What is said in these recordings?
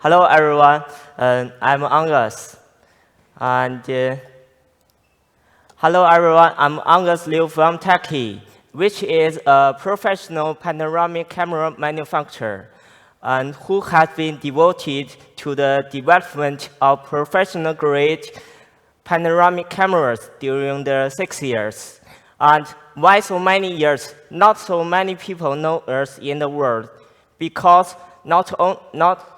Hello everyone, I'm Angus. And hello everyone, I'm Angus Liu from TECHE, which is a professional panoramic camera manufacturer and who has been devoted to the development of professional-grade panoramic cameras during the 6 years. And why so many years? Not so many people know us in the world because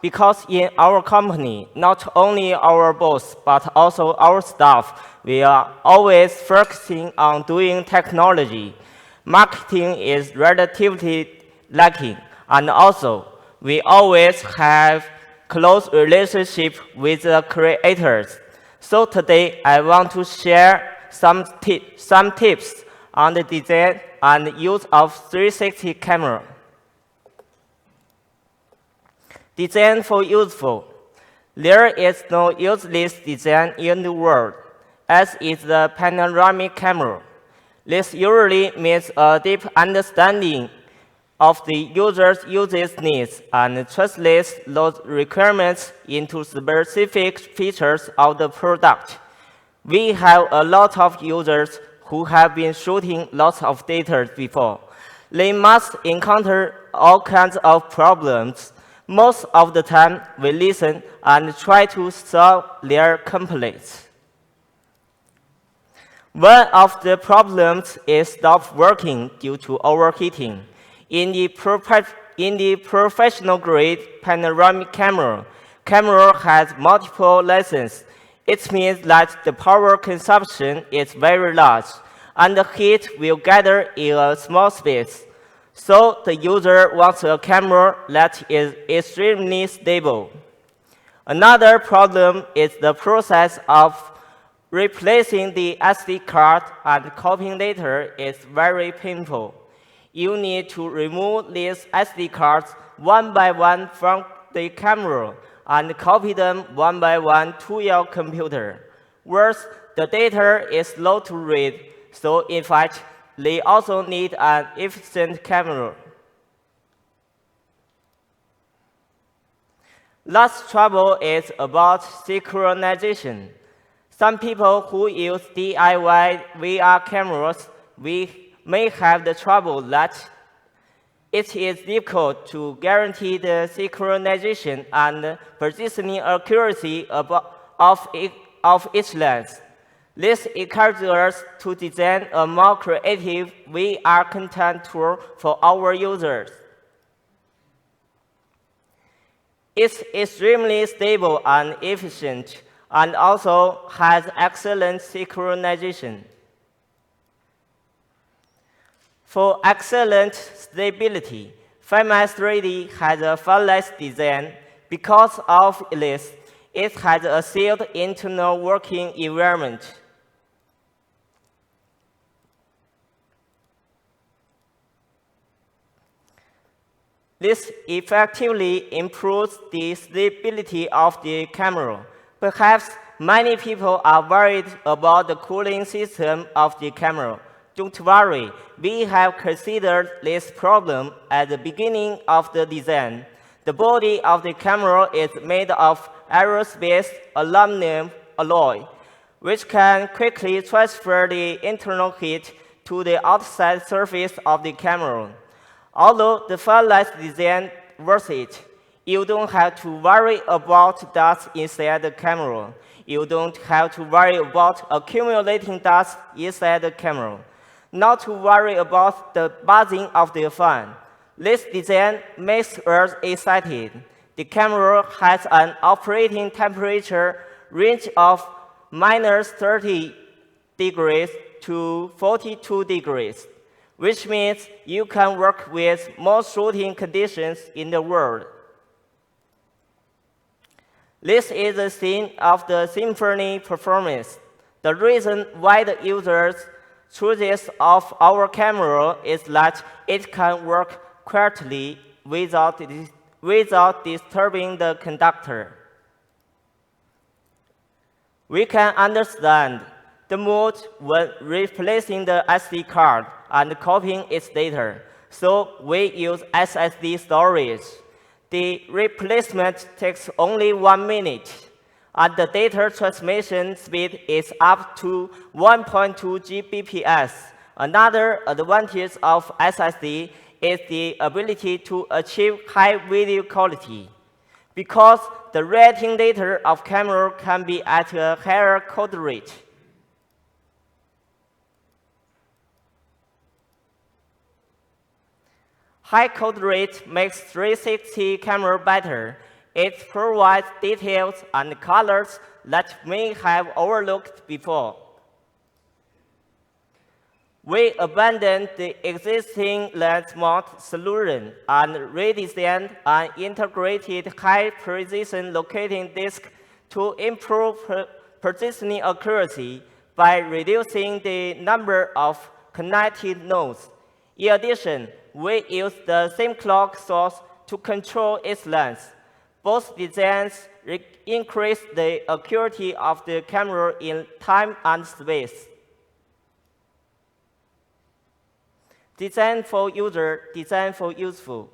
because in our company, not only our boss, but also our staff, we are always focusing on doing technology. Marketing is relatively lacking, and also we always have close relationship with the creators. So today I want to share some tips on the design and use of 360 camera. Design for useful. There is no useless design in the world, as is the panoramic camera. This usually means a deep understanding of the user's uses needs and translates those requirements into specific features of the product. We have a lot of users who have been shooting lots of data before. They must encounter all kinds of problems. Most of the time, we listen and try to solve their complaints. One of the problems is stop working due to overheating. In the professional-grade panoramic camera has multiple lenses. It means that the power consumption is very large, and the heat will gather in a small space. So the user wants a camera that is extremely stable. Another problem is the process of replacing the SD card and copying data is very painful. You need to remove these SD cards one by one from the camera and copy them one by one to your computer. Worse, the data is slow to read, so in fact, they also need an efficient camera. Last trouble is about synchronization. Some people who use DIY VR cameras may have the trouble that it is difficult to guarantee the synchronization and positioning accuracy of each lens. This encourages us to design a more creative VR content tool for our users. It's extremely stable and efficient, and also has excellent synchronization. For excellent stability, PHIIMAX3D has a fanless design. Because of this, it has a sealed internal working environment. This effectively improves the stability of the camera. Perhaps many people are worried about the cooling system of the camera. Don't worry, we have considered this problem at the beginning of the design. The body of the camera is made of aerospace aluminum alloy, which can quickly transfer the internal heat to the outside surface of the camera. Although the fanless design worth it, you don't have to worry about dust inside the camera. You don't have to worry about accumulating dust inside the camera. Not to worry about the buzzing of the fan. This design makes us excited. The camera has an operating temperature range of -30 degrees to 42 degrees, which means you can work with most shooting conditions in the world. This is the scene of the symphony performance. The reason why the users chooses of our camera is that it can work quietly without disturbing the conductor. We can understand the mood when replacing the SD card and copying its data, so we use SSD storage. the replacement takes only 1 minute, and the data transmission speed is up to 1.2 Gbps. Another advantage of SSD is the ability to achieve high video quality, because the rating data of camera can be at a higher code rate. High code rate makes 360 camera better. It provides details and colors that may have overlooked before. We abandoned the existing lens mount solution and redesigned an integrated high-precision locating disk to improve positioning accuracy by reducing the number of connected nodes. In addition, we use the same clock source to control its length. Both designs increase the accuracy of the camera in time and space. Design for user, design for useful.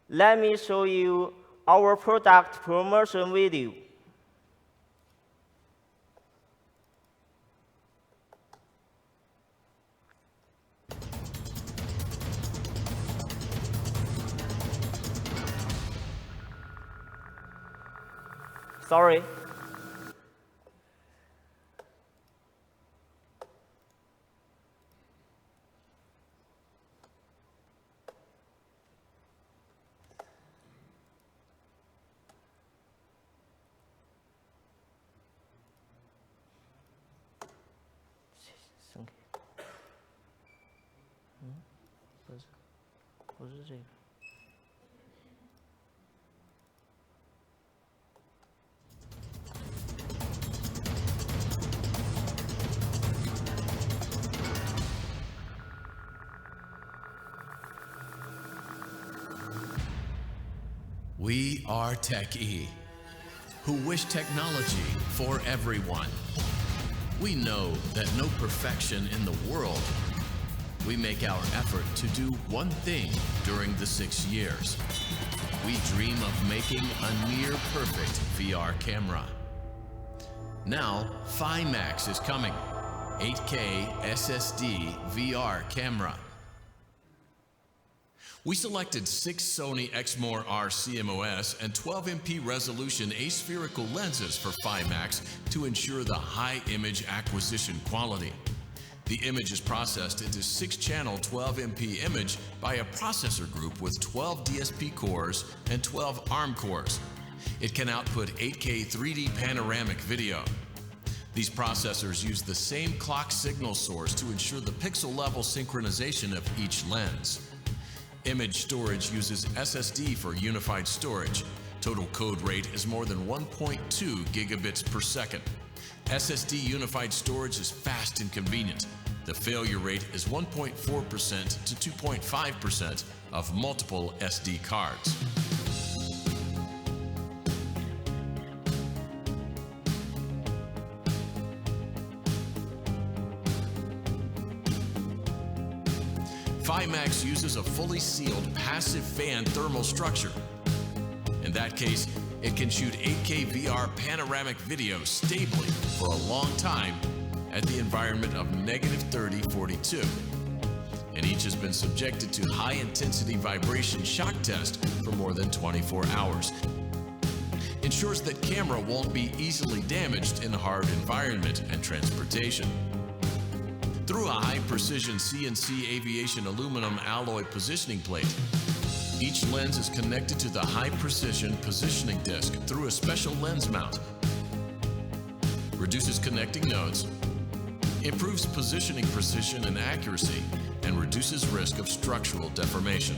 Let me show you our product promotion video. Sorry. We are TECHE, who wish technology for everyone. We know that no perfection in the world. We make our effort to do one thing during the 6 years. We dream of making a near-perfect VR camera. Now, PHIIMAX is coming, 8K SSD VR camera. We selected 6 Sony Exmor R CMOS and 12MP resolution aspherical lenses for PHIIMAX to ensure the high image acquisition quality. The image is processed into 6-channel 12MP image by a processor group with 12 DSP cores and 12 ARM cores. It can output 8K 3D panoramic video. These processors use the same clock signal source to ensure the pixel level synchronization of each lens. Image storage uses SSD for unified storage. Total code rate is more than 1.2 gigabits per second. SSD unified storage is fast and convenient. The failure rate is 1.4% to 2.5% of multiple SD cards. PHIIMAX uses a fully sealed passive fan thermal structure. In that case, it can shoot 8K VR panoramic video stably for a long time at the environment of -3042. And each has been subjected to high-intensity vibration shock test for more than 24 hours. Ensures that camera won't be easily damaged in a hard environment and transportation. Through a high-precision CNC aviation aluminum alloy positioning plate, each lens is connected to the high-precision positioning disc through a special lens mount. Reduces connecting nodes, improves positioning precision and accuracy, and reduces risk of structural deformation.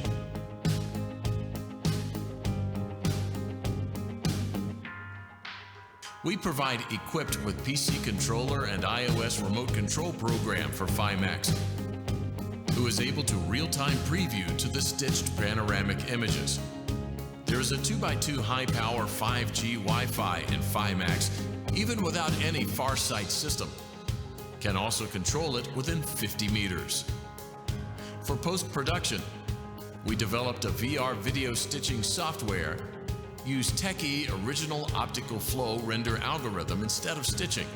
We provide equipped with PC controller and iOS remote control program for PHIIMAX, who is able to real-time preview to the stitched panoramic images. There is a 2x2 high-power 5G Wi-Fi in PHIIMAX, even without any Farsight system. Can also control it within 50 meters. For post-production, We developed a VR video stitching software. Use TECHE original optical flow render algorithm instead of stitching.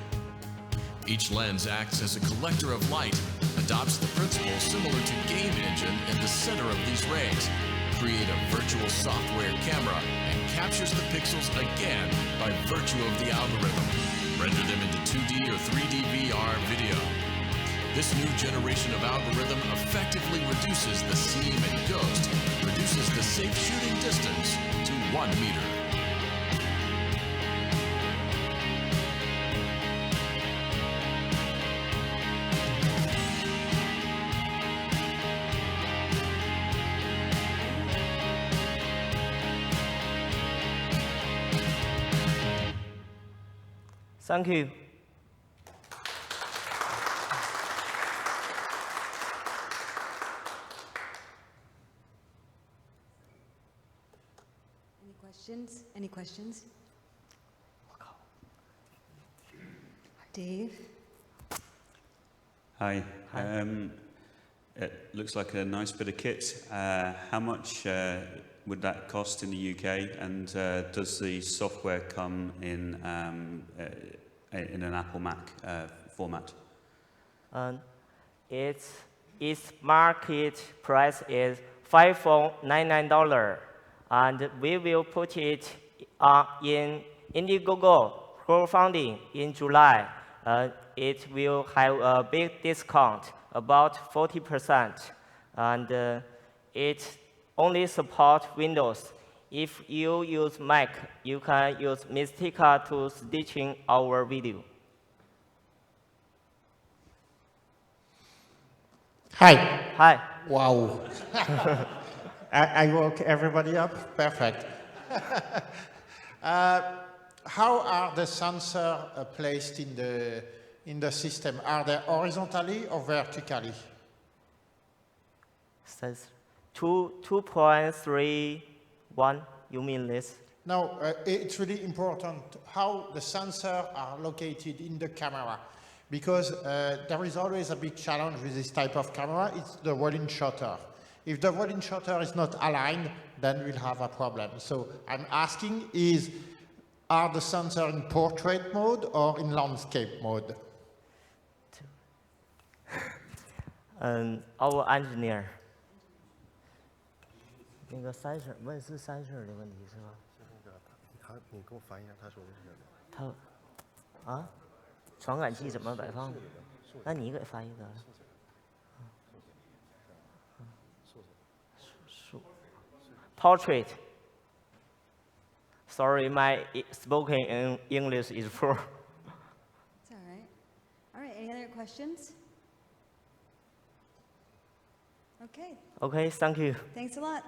Each lens acts as a collector of light, adopts the principle similar to game engine in the center of these rays, create a virtual software camera, and captures the pixels again by virtue of the algorithm. Render them into 2D or 3D VR video. This new generation of algorithm effectively reduces the seam and ghost, reduces the safe shooting distance to 1 meter. Thank you. Any questions? Any questions? Dave? Hi. It looks like a nice bit of kit. How much would that cost in the UK? And does the software come in an Apple Mac format? Its market price is $599, and we will put it in Indiegogo crowdfunding in July. It will have a big discount, about 40%, and it only supports Windows. If you use Mac, you can use Mystica to stitching our video. Hi. Hi. Wow. I woke everybody up? Perfect. How are the sensors placed in the system? Are they horizontally or vertically? Says 2.31, you mean this? No, it's really important how the sensors are located in the camera, because there is always a big challenge with this type of camera. It's the rolling shutter. If the rolling shutter is not aligned, then we'll have a problem. So I'm asking are the sensors in portrait mode or in landscape mode? Our engineer. 那个30问是30的问题是吧？你给我翻译一下，他说的是什么？他啊，传感器怎么摆放的？那你给翻译得了。Portrait. Sorry, my spoken in English is poor. It's all right. All right, any other questions? Okay, Okay, thank you. thanks a lot.